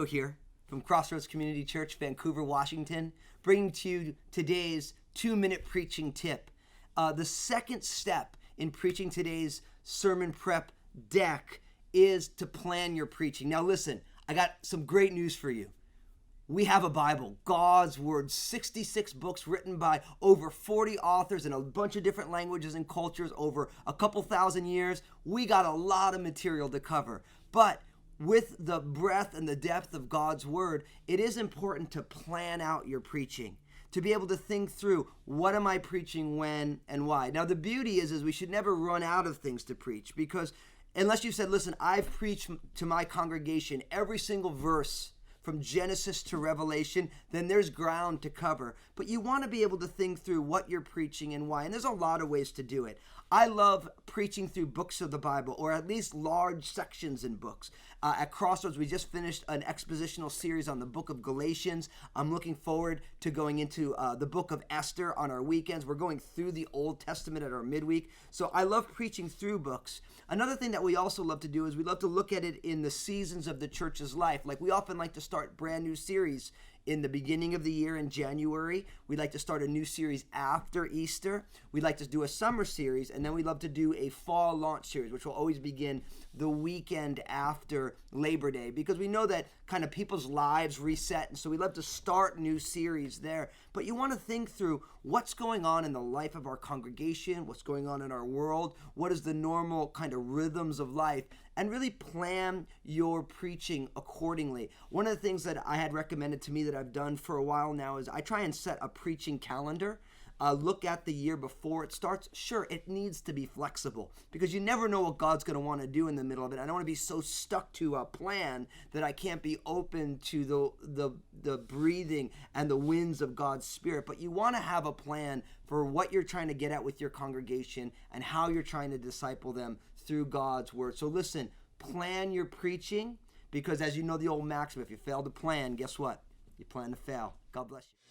Fusco here from Crossroads Community Church, Vancouver, Washington, bringing to you today's 2-minute preaching tip. The second step in preaching today's sermon prep deck is to plan your preaching. Now listen, I got some great news for you. We have a Bible, God's Word, 66 books written by over 40 authors in a bunch of different languages and cultures over a couple thousand years. We got a lot of material to cover. But with the breadth and the depth of God's Word, it is important to plan out your preaching, to be able to think through, what am I preaching, when, and why? Now, the beauty is we should never run out of things to preach, because unless you said, listen, I've preached to my congregation every single verse from Genesis to Revelation, then there's ground to cover. But you want to be able to think through what you're preaching and why. And there's a lot of ways to do it. I love preaching through books of the Bible, or at least large sections in books. At Crossroads, we just finished an expositional series on the book of Galatians. I'm looking forward to going into the book of Esther on our weekends. We're going through the Old Testament at our midweek. So I love preaching through books. Another thing that we also love to do is we love to look at it in the seasons of the church's life. Like, we often like to start brand new series in the beginning of the year in January. We'd like to start a new series after Easter. We'd like to do a summer series, and then we love to do a fall launch series, which will always begin the weekend after Labor Day, because we know that kind of people's lives reset, and so we love to start new series there. But you want to think through what's going on in the life of our congregation, what's going on in our world, what is the normal kind of rhythms of life, and really plan your preaching accordingly. One of the things that I had recommended to me that I've done for a while now is I try and set a preaching calendar. Look at the year before it starts. Sure, it needs to be flexible, because you never know what God's going to want to do in the middle of it. I don't want to be so stuck to a plan that I can't be open to the breathing and the winds of God's Spirit. But you want to have a plan for what you're trying to get at with your congregation and how you're trying to disciple them through God's Word. So listen, plan your preaching, because as you know the old maxim, if you fail to plan, guess what? You plan to fail. God bless you.